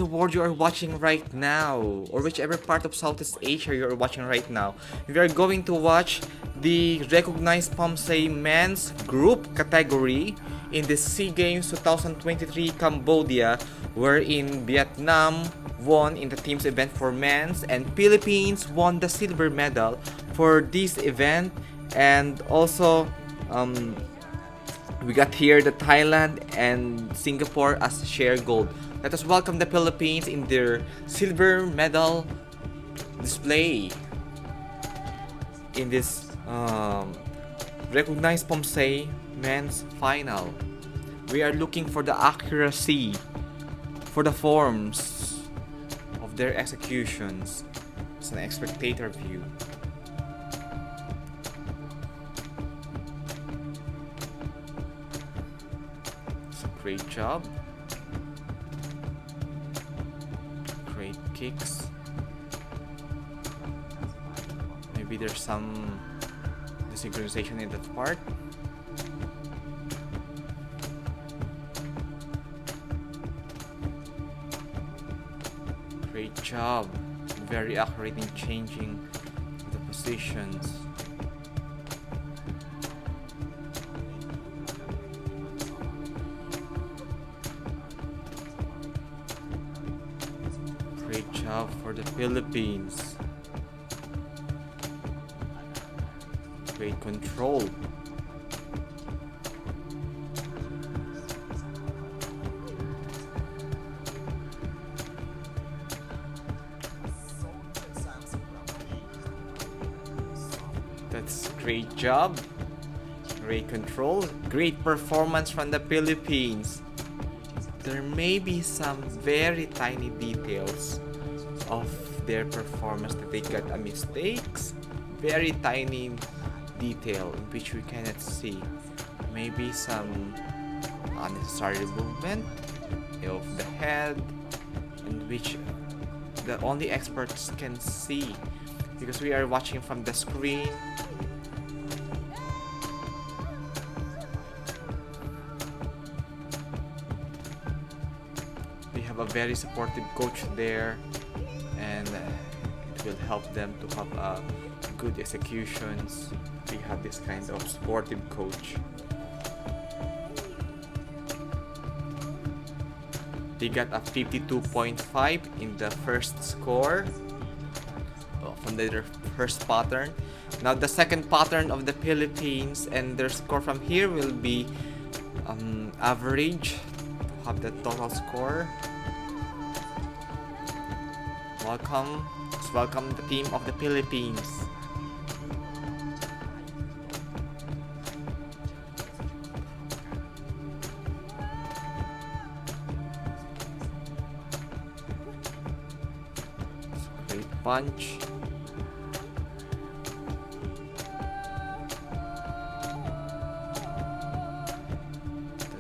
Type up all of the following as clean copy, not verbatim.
the world you are watching right now, or whichever part of Southeast Asia you are watching right now. We are going to watch the recognized Poomsae men's group category in the SEA Games 2023 Cambodia, wherein Vietnam won in the team's event for men's and Philippines won the silver medal for this event. And also we got here the Thailand and Singapore as share gold. Let us welcome the Philippines in their silver medal display in this recognized Poomsae men's final. We are looking for the accuracy, for the forms of their executions. It's an spectator view. It's a great job. Great kicks. Maybe there's some desynchronization in that part. Great job. Very accurate in changing the positions. Great job for the Philippines. Great control. That's great job. Great control. Great performance from the Philippines. There may be some very tiny details of their performance that they got a mistakes. Very tiny detail in which we cannot see. Maybe some unnecessary movement of the head, in which the only experts can see because we are watching from the screen. We have a very supportive coach there, and it will help them to have good executions. We have this kind of supportive coach. They got a 52.5 in the first score from their first pattern. Now the second pattern of the Philippines, and their score from here will be average to have the total score. Let's welcome the team of the Philippines. Great punch.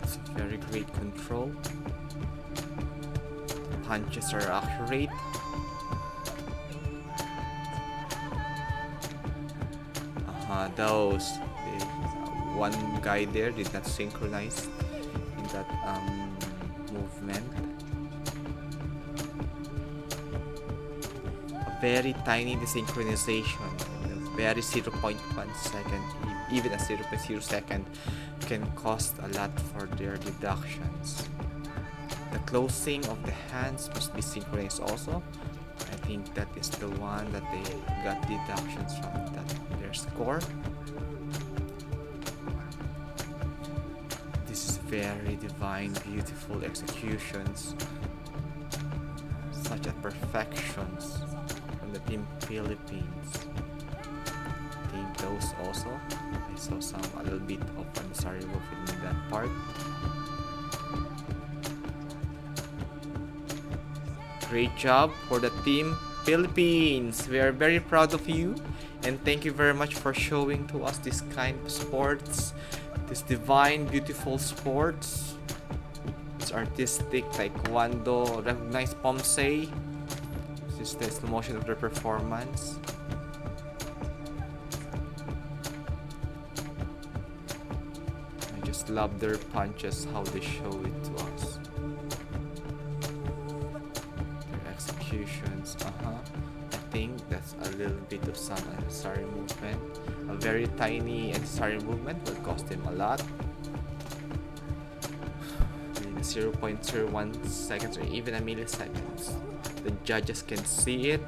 That's a very great control. Punches are accurate. Those one guy there did not synchronize in that movement. A very tiny desynchronization, very 0.1 second, even a 0.0 second can cost a lot for their deductions. The closing of the hands must be synchronized also. I think that is the one that they got deductions from their score. This is very divine, beautiful executions. Such a perfections from the team Philippines. I think those also. I saw a little bit of unnecessary movement in that part. Great job for the team Philippines. We are very proud of you, and thank you very much for showing to us this kind of sports, this divine, beautiful sports. It's artistic taekwondo, recognized Poomsae. This is the slow motion of their performance. I just love their punches, how they show it to us. executions. I think that's a little bit of some unnecessary movement. A very tiny unnecessary movement will cost him a lot. 0.01 seconds or even a milliseconds. The judges can see it.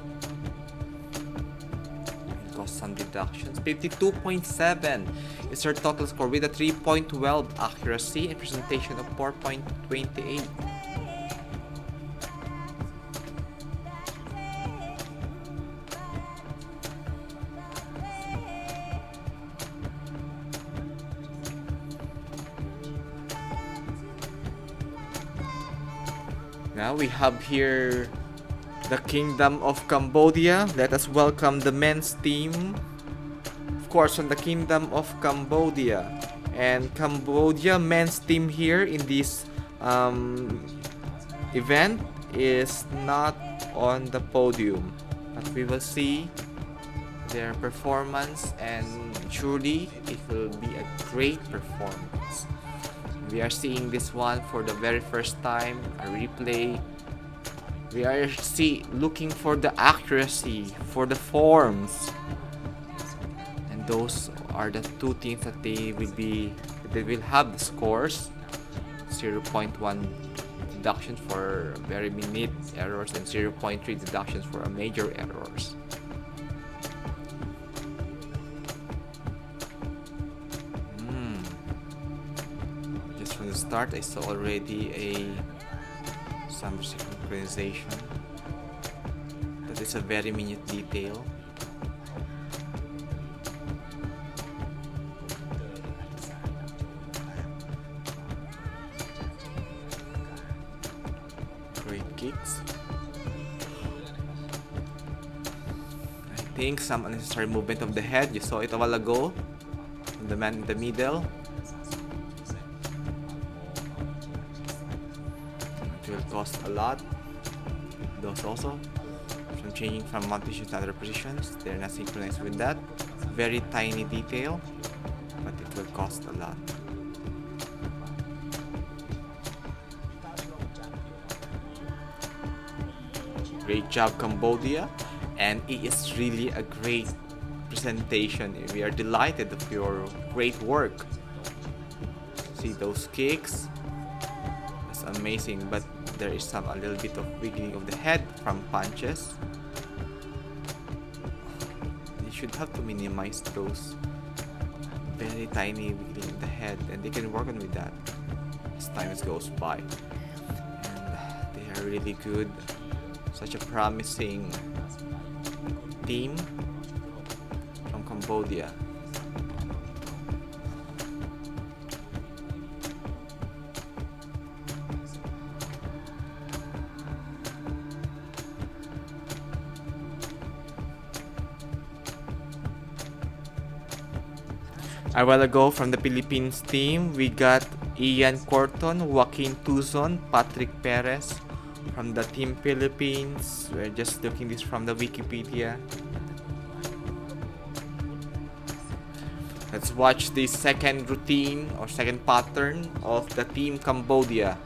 It costs some deductions. 52.7 is her total score with a 3.12 accuracy and presentation of 4.28. Now we have here the Kingdom of Cambodia. Let us welcome the men's team. Of course, from the Kingdom of Cambodia. And Cambodia men's team here in this event is not on the podium. But we will see their performance, and surely it will be a great performance. We are seeing this one for the very first time, a replay. We are looking for the accuracy, for the forms. And those are the two things that they will have the scores. 0.1 deduction for very minute errors and 0.3 deductions for major errors. From the start, I saw already some synchronization. That is a very minute detail. Great kicks. I think some unnecessary movement of the head. You saw it a while ago. The man in the middle. Cost a lot. Those also, from changing from one position to other positions, they're not synchronized with that. Very tiny detail, but it will cost a lot. Great job, Cambodia, and it is really a great presentation. We are delighted of your great work. See those kicks? That's amazing, but there is a little bit of wiggling of the head from punches. You should have to minimize those very tiny wiggling of the head, and they can work on with that as time goes by. And they are really good. Such a promising team from Cambodia. A while ago from the Philippines team, we got Ian Corton, Joaquin Tuzon, Patrick Perez from the Team Philippines. We're just looking this from the Wikipedia. Let's watch the second routine or second pattern of the Team Cambodia.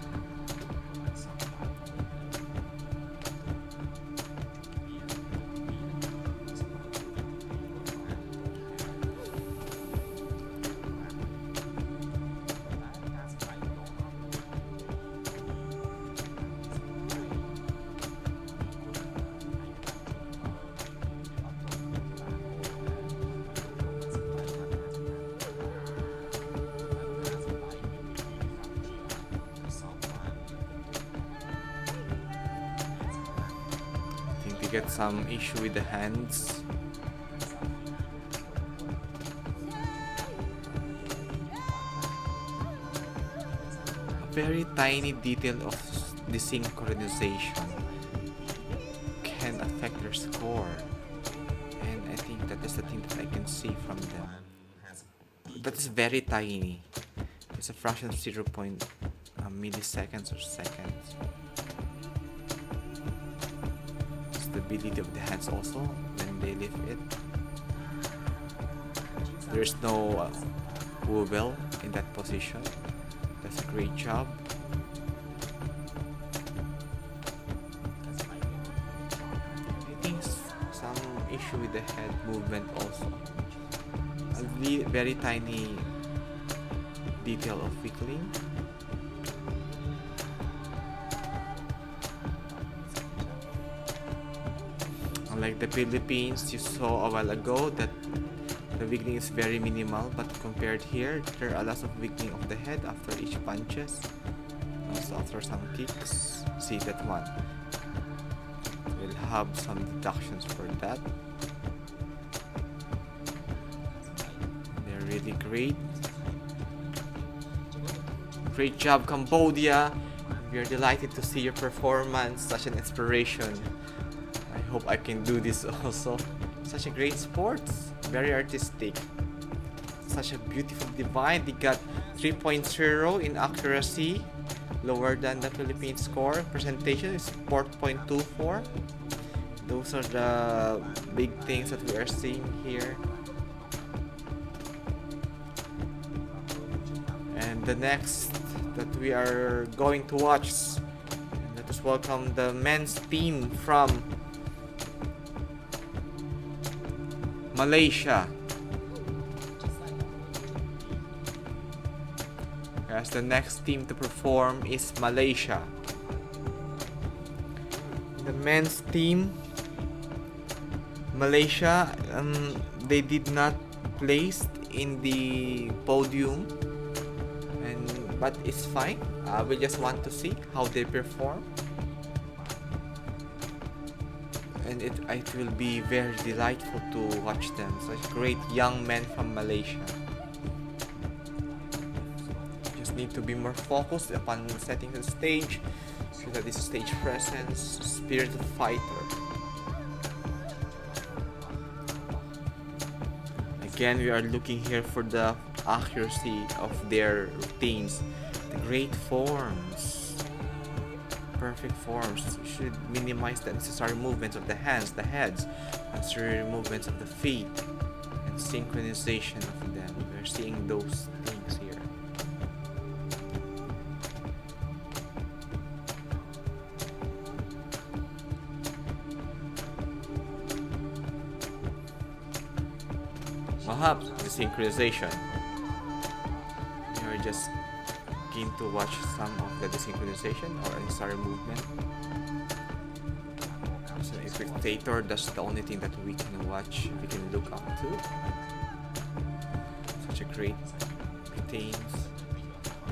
Get some issue with the hands. A very tiny detail of desynchronization can affect their score, and I think that is the thing that I can see from them. That is very tiny. It's a fraction of 0. Milliseconds or seconds. Stability of the hands also when they lift it. There's no wobble in that position. That's a great job. issue with the head movement also. A very tiny detail of wiggling. Unlike the Philippines you saw a while ago, that the wiggling is very minimal, but compared here, there are a lot of wiggling of the head after each punches. Also after some kicks. See that one. We'll have some deductions for that. They're really great. Great job, Cambodia. We are delighted to see your performance. Such an inspiration. I hope I can do this also. Such a great sport. Very artistic. Such a beautiful divine. They got 3.0 in accuracy. Lower than the Philippine score. Presentation is 4.24. Those are the big things that we are seeing here. And the next that we are going to watch, let us welcome the men's team from Malaysia. As the next team to perform is Malaysia. The men's team, Malaysia, they did not place in the podium, but it's fine. We just want to see how they perform, and it will be very delightful to watch them. Such great young men from Malaysia. Need to be more focused upon setting the stage, so that this stage presence, spirit of fighter. Again, we are looking here for the accuracy of their routines, the great forms, perfect forms. You should minimize the necessary movements of the hands, the heads, necessary movements of the feet, and synchronization of them. We're seeing those things here. Perhaps the synchronization. You're just keen to watch some of the desynchronization or unnecessary movement. As a spectator, that's the only thing that we can watch, we can look up to. Such a great routines.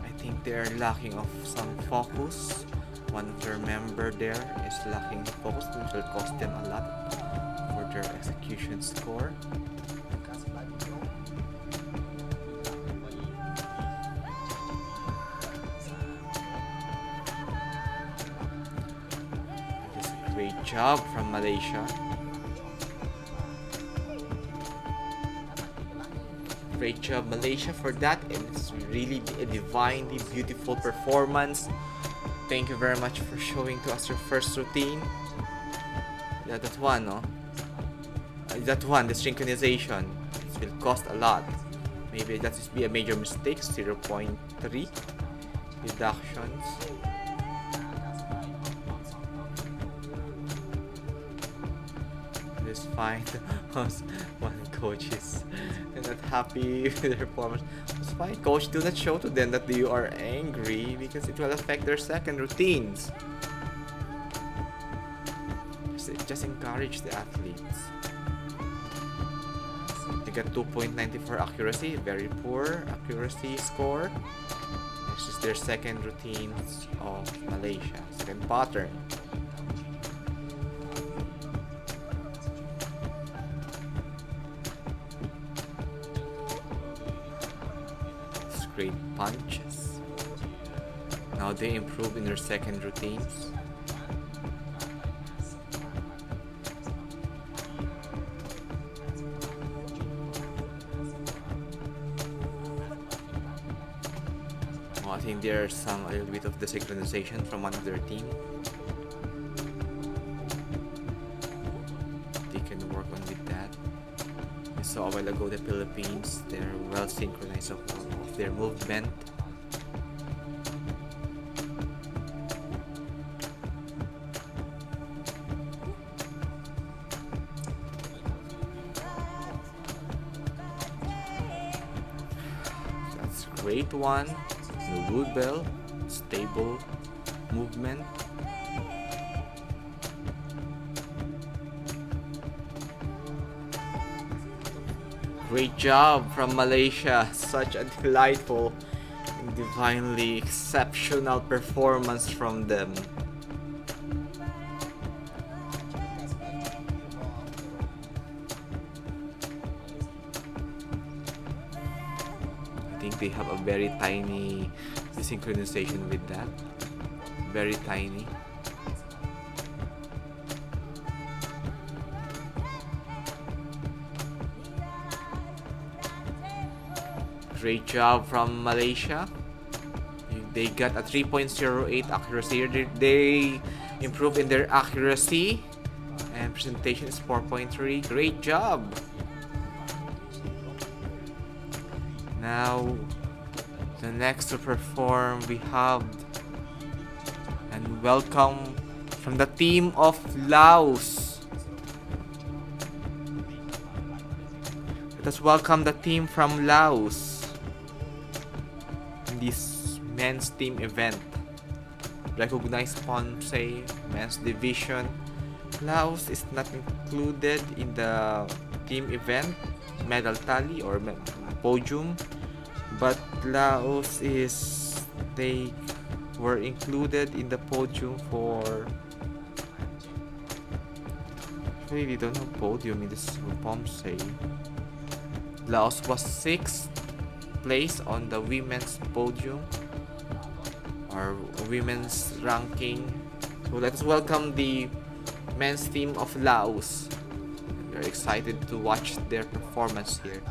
I think they're lacking of some focus. One of their member there is lacking focus, which will cost them a lot for their execution score. Great job from Malaysia. Great job, Malaysia, for that. And it's really a divinely beautiful performance. Thank you very much for showing to us your first routine. Yeah, that one, no? That one, the synchronization. It will cost a lot. Maybe that will be a major mistake. 0.3 deductions. Fine. One coach is not happy with their performance. It's fine. Coach, do not show to them that you are angry, because it will affect their second routines. Just encourage the athletes. They got 2.94 accuracy, very poor accuracy score. This is their second routines of Malaysia, second pattern. Great punches. Now they improve in their second routines. Oh, I think there's a little bit of the synchronization from one of their team. They can work on with that. I saw a while ago the Philippines, they're well synchronized of their movement. Great one. No wood bell. Stable movement. Great job from Malaysia. Such a delightful and divinely exceptional performance from them. I think they have a very tiny synchronization with that. Very tiny. Great job from Malaysia. They got a 3.08 accuracy. They improved in their accuracy, and presentation is 4.3. Great job. Now, the next to perform we have, and welcome from the team of Laos. Let us welcome the team from Laos in this men's team event. Recognized Poomsae men's division. Laos is not included in the team event medal tally or podium, but Laos they were included in the podium for, actually we don't have podium in this Poomsae. Laos was 6th place on the women's podium or women's ranking. So let us welcome the men's team of Laos. We are excited to watch their performance here.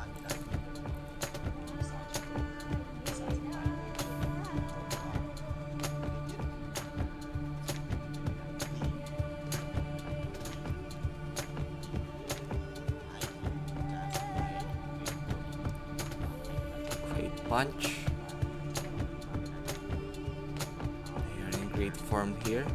Punch. They are in great form here.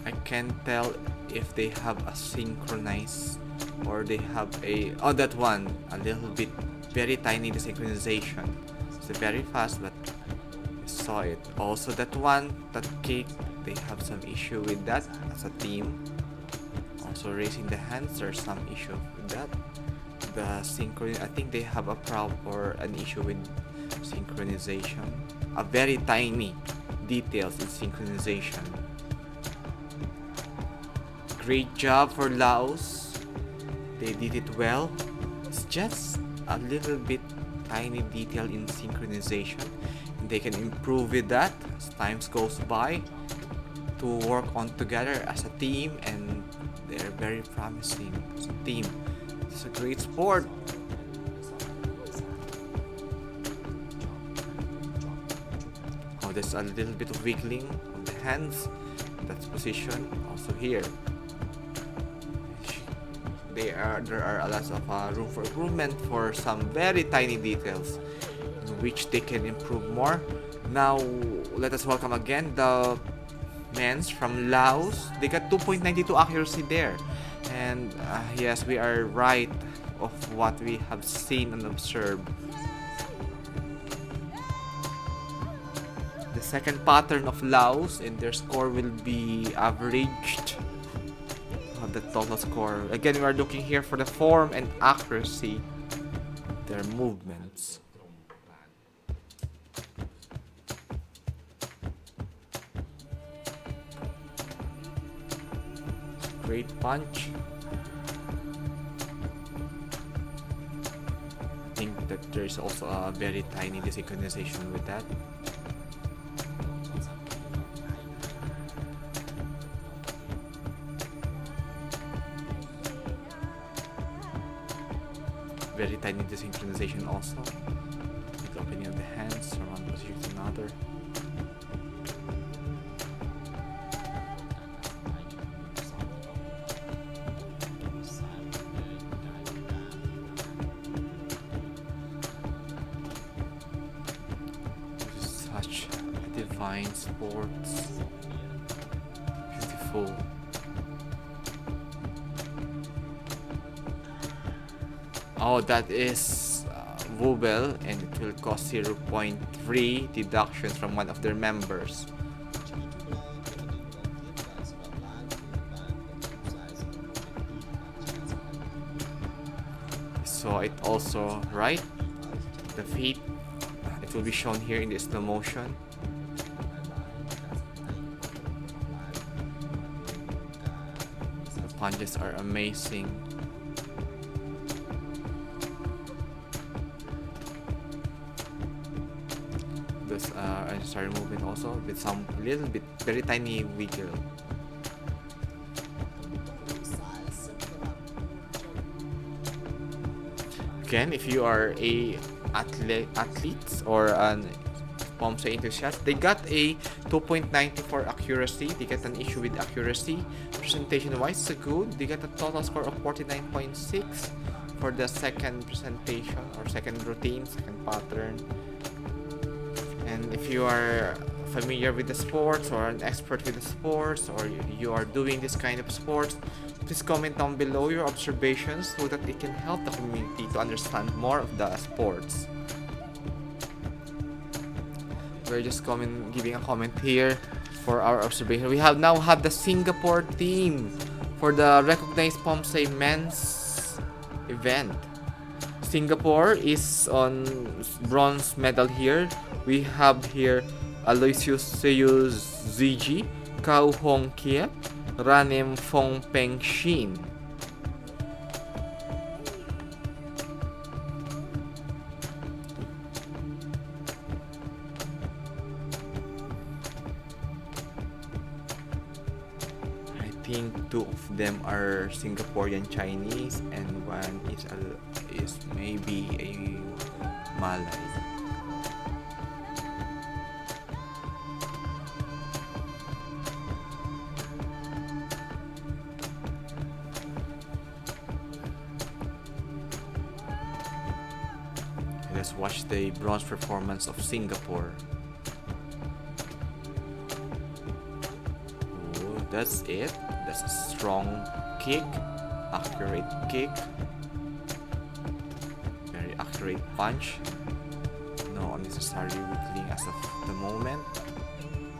I can't tell if they have a synchronized or they have a, oh, that one a little bit very tiny, the synchronization. It's very fast, but I saw it. Also that one, that kick, they have some issue with that as a team. Also raising the hands, there's some issue with that. The synchron, I think they have a problem or an issue with synchronization. A very tiny details in synchronization. Great job for Laos. They did it well. It's just a little bit tiny detail in synchronization. And they can improve with that as time goes by, to work on together as a team, and they're very promising as a team. It's a great sport. Oh, there's a little bit of wiggling of the hands. That's position. Also here, there are a lot of room for improvement for some very tiny details in which they can improve more. Now let us welcome again the men's from Laos. They got 2.92 accuracy there, and yes, we are right of what we have seen and observed. The second pattern of Laos, and their score will be averaged of the total score. Again, we are looking here for the form and accuracy, their movements. Great punch. I think that there's also a very tiny desynchronization with that. Very tiny desynchronization also. The opening of the hands from one position to another. Divine sports. Beautiful. Oh, that is Wubel, and it will cost 0.3 deductions from one of their members. So it also, right? The feet, it will be shown here in the slow motion. The punches are amazing. This unnecessary movement also with some little bit very tiny wiggle. Again, if you are a athlete or an Poomsae enthusiast, they got a 2.94 accuracy. They get an issue with accuracy. Presentation wise, it's good. They get a total score of 49.6 for the second presentation or second routine, second pattern. And if you are familiar with the sports or an expert with the sports, or you are doing this kind of sports, please comment down below your observations so that it can help the community to understand more of the sports. We're just giving a comment here for our observation. We have now had the Singapore team for the recognized Poomsae men's event. Singapore is on bronze medal here. We have here Aloysius Seyus Ziji, Kao Hong Kiet, Ranem Fong Peng Shin. I think two of them are Singaporean Chinese and one is maybe a Malay. Let's watch the bronze performance of Singapore. Ooh, that's it. That's a strong kick, accurate kick, very accurate punch. No unnecessary wiggling as of the moment.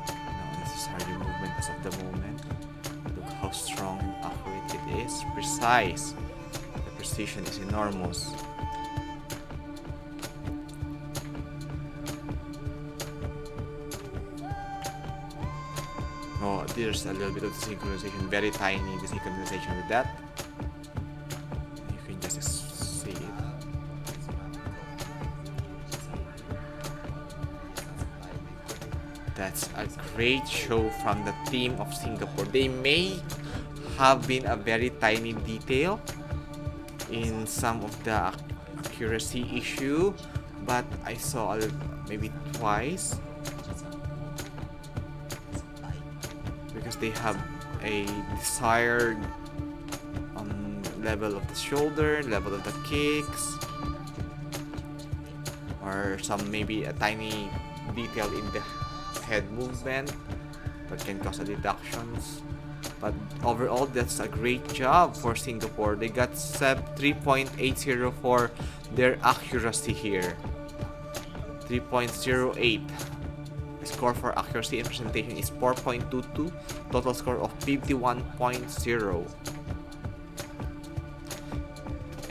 No unnecessary movement as of the moment. Look how strong and accurate it is. Precise. The precision is enormous. Oh, there's a little bit of synchronization, very tiny the synchronization with that. You can just see it. That's a great show from the team of Singapore. They may have been a very tiny detail in some of the accuracy issue, but I saw maybe twice. Because they have a desired level of the shoulder, level of the kicks, or some maybe a tiny detail in the head movement that can cause a deductions. But overall, that's a great job for Singapore. They got 3.80 for their accuracy here. 3.08. Score for accuracy and presentation is 4.22, total score of 51.0.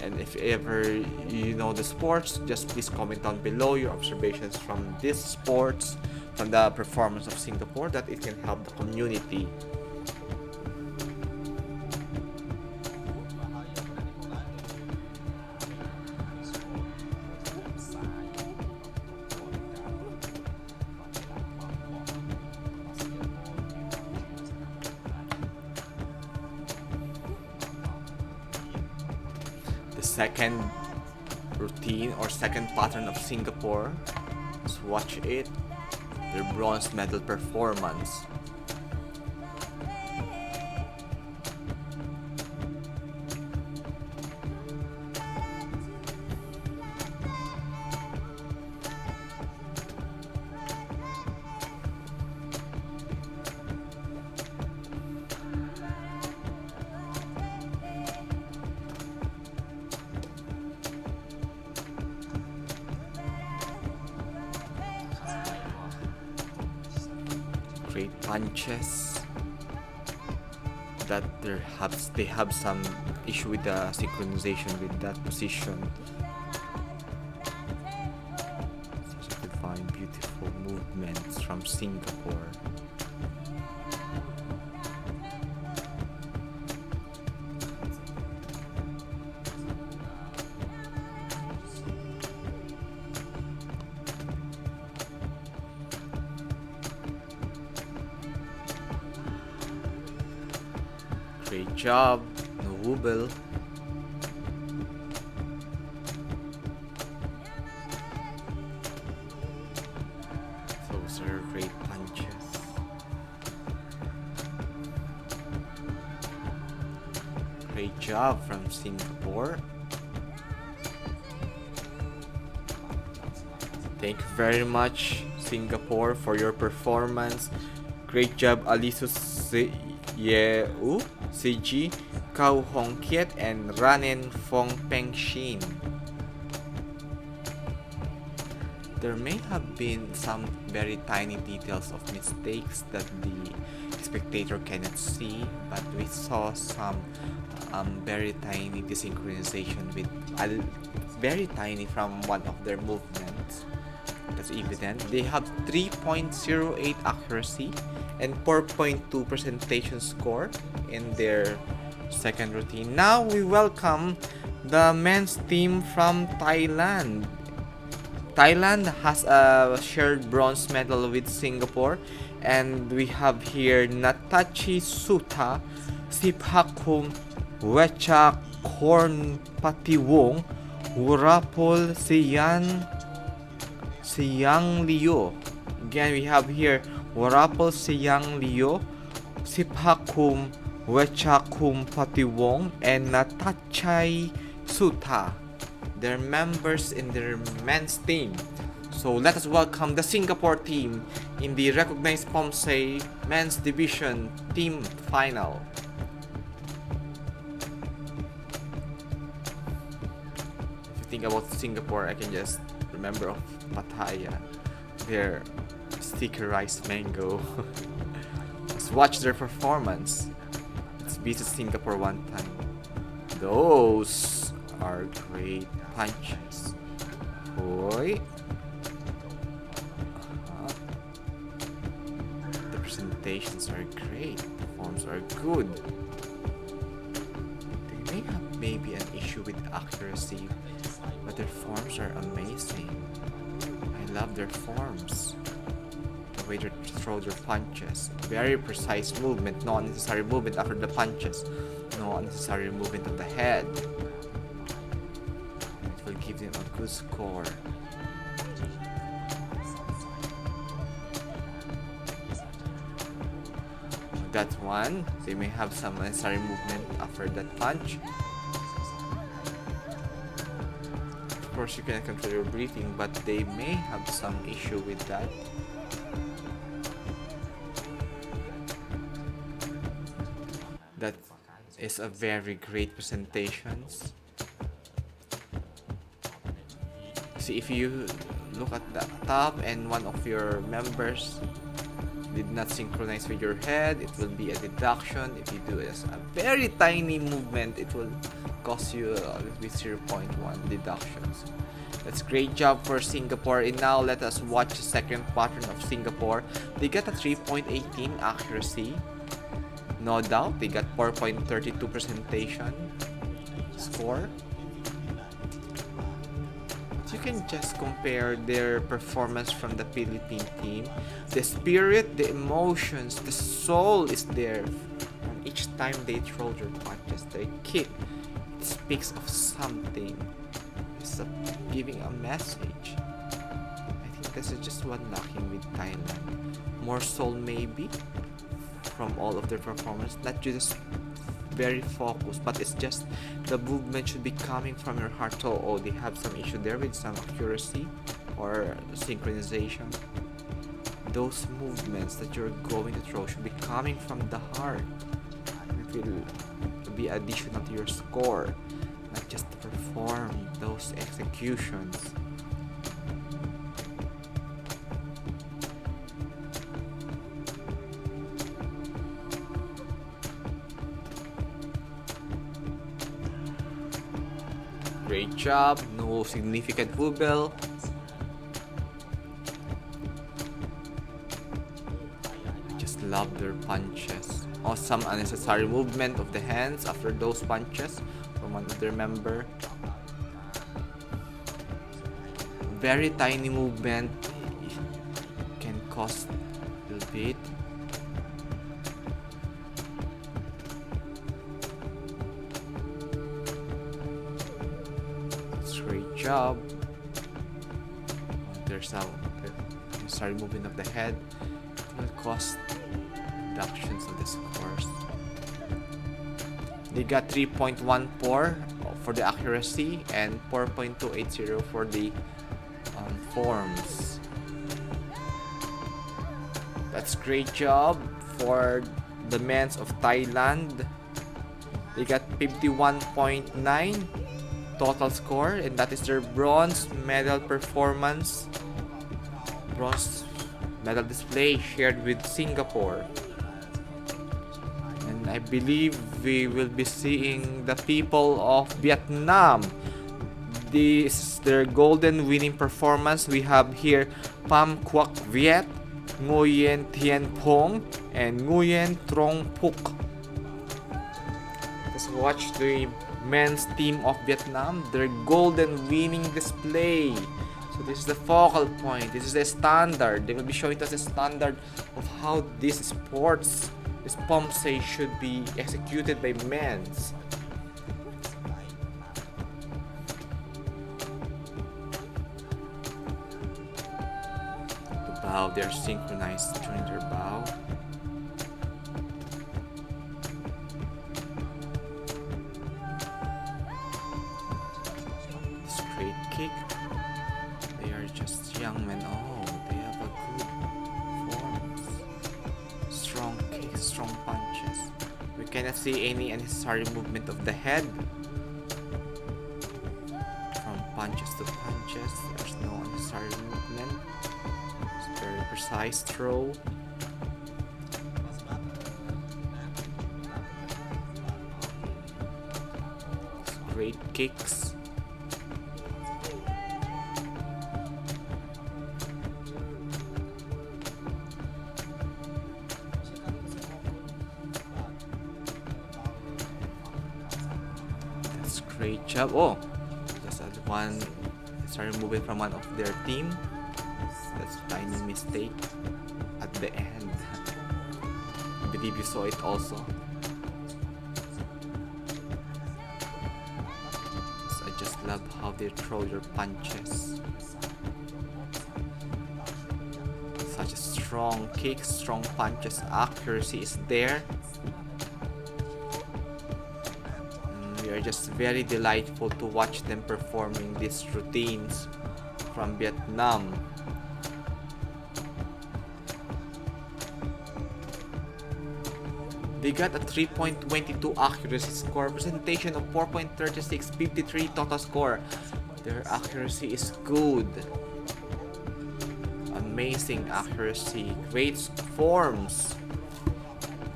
And if ever you know the sports, just please comment down below your observations from this sports, from the performance of Singapore, that it can help the community. Second routine or second pattern of Singapore. Let's watch it. Their bronze medal performance. great punches. That they have some issue with the synchronization with that position. Such a divine, beautiful movements from Singapore. Great job, Noble. Those are great punches. Great job from Singapore. Thank you very much, Singapore, for your performance. Great job, Alisus Yeu, CG, Kau Hong Kiet, and Ranen Fong Peng Shin. There may have been some very tiny details of mistakes that the spectator cannot see, but we saw some very tiny desynchronization with very tiny from one of their movements. That's evident. They have 3.08 accuracy and 4.2 presentation score in their second routine. Now we welcome the men's team from Thailand. Thailand has a shared bronze medal with Singapore, and we have here Natachi Sutha, Siphakum Wecha Kornpatiwong, Wurapol Siyang Liu. Again, we have here Warapol Siyang Liu, Siphakum Wechakum Patiwong, and Natachai Sutha. They're members in their men's team. So let us welcome the Singapore team in the recognized Poomsae men's division team final. If you think about Singapore, I can just remember of Pattaya, their sticky rice mango. Let's watch their performance. Let's visit Singapore one time. Those are great punches. Boy. The presentations are great. The forms are good. They may have maybe an issue with accuracy, but their forms are amazing. I love their forms. The way they throw their punches. Very precise movement. No unnecessary movement after the punches. No unnecessary movement of the head. It will give them a good score. That one, they may have some unnecessary movement after that punch. Of course, you can control your breathing, but they may have some issue with that. That is a very great presentations. See, if you look at the top and one of your members did not synchronize with your head, it will be a deduction. If you do a very tiny movement, it will cost you a little bit 0.1 deductions. That's great job for Singapore. And now let us watch the second pattern of Singapore. They got a 3.18 accuracy. No doubt, they got 4.32 presentation score. You can just compare their performance from the Philippine team. The spirit, the emotions, the soul is there. And each time they throw their punches, they kick. It speaks of something. It's giving a message. I think this is just one lacking with Thailand. More soul maybe from all of their performance. Not just very focused, but it's just the movement should be coming from your heart. So, oh, they have some issue there with some accuracy or synchronization. Those movements that you're going to throw should be coming from the heart. It will be additional to your score, not just to perform those executions. Great job. No significant wobble. I just love their punches. Oh, some unnecessary movement of the hands after those punches from one of their member. Very tiny movement can cost a little bit. That's a great job. There's a unnecessary movement of the head. It will cost reductions of the scores. They got 3.14 for the accuracy and 4.280 for the forms. That's great job for the men of Thailand. They got 51.9 total score, and that is their bronze medal performance. Bronze medal display shared with Singapore. And I believe we will be seeing the people of Vietnam. This is their golden winning performance. We have here Pham Quoc Viet, Nguyen Thien Phong, and Nguyen Trong Phuc. Let's watch the men's team of Vietnam, their golden winning display. So this is the focal point. This is the standard. They will be showing us the standard of how this sports, this Poomsae, should be executed by men's. Bow, they're synchronized during their bow. Straight kick. They are just young men. Oh, they have a good forms. Strong kicks, strong punches. We cannot see any unnecessary movement of the head. From punches to punches, there's no unnecessary movement. Very precise throw. Great kicks. That's great job. Oh, just one. Started moving from one of their team. That's a tiny mistake at the end. I believe you saw it also. So I just love how they throw their punches. Such a strong kick, strong punches, accuracy is there. And we are just very delightful to watch them performing these routines from Vietnam. They got a 3.22 accuracy score, presentation of 4.36, 53 total score. Their accuracy is good. Amazing accuracy, great forms.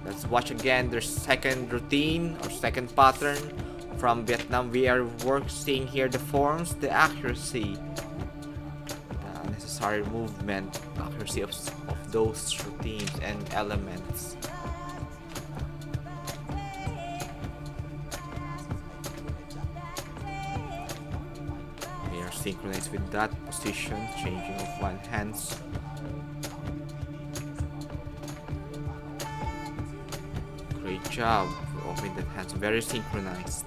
Let's watch again their second routine or second pattern from Vietnam. We are seeing here the forms, the accuracy, the necessary movement, accuracy of those routines and elements. Synchronized with that position, changing of one hands. Great job for opening that hands, very synchronized.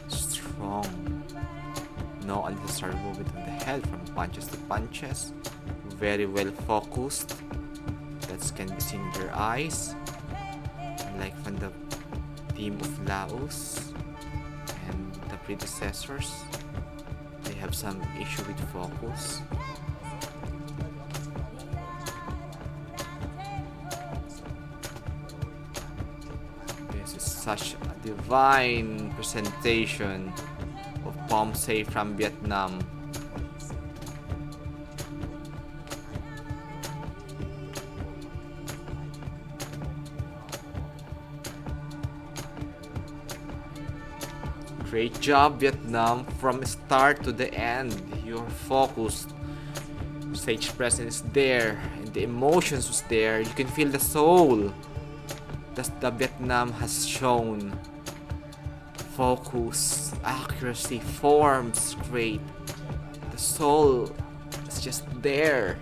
Strong. No unnecessary movement of the head from punches to punches. Very well focused. That can be seen in their eyes. Unlike from the team of Laos and the predecessors, they have some issue with focus. This is such a divine presentation of Poomsae from Vietnam. Great job, Vietnam. From start to the end, you're focused. Stage presence is there, and the emotions was there. You can feel the soul that the Vietnam has shown. Focus, accuracy, forms, great. The soul is just there.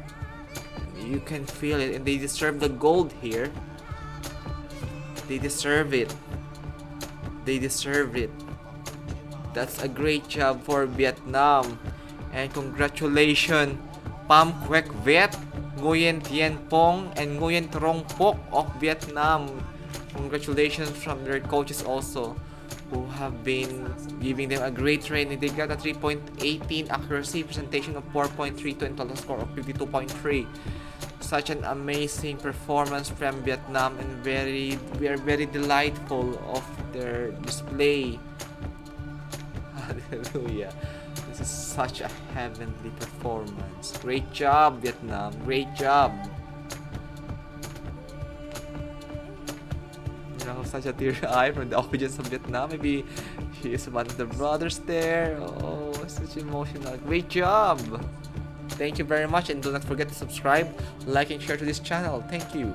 You can feel it, and they deserve the gold here. They deserve it. They deserve it. That's a great job for Vietnam. And congratulations, Pham Quoc Viet, Nguyen Thien Pong, and Nguyen Trong Pok of Vietnam. Congratulations from their coaches also, who have been giving them a great training. They got a 3.18 accuracy, presentation of 4.32, and total score of 52.3. Such an amazing performance from Vietnam, and we are very delightful of their display. Hallelujah. This is such a heavenly performance. Great job, Vietnam. Great job. You know, such a teary eye from the audience of Vietnam. Maybe he is one of the brothers there. Oh, such emotional. Great job. Thank you very much, and do not forget to subscribe, like, and share to this channel. Thank you.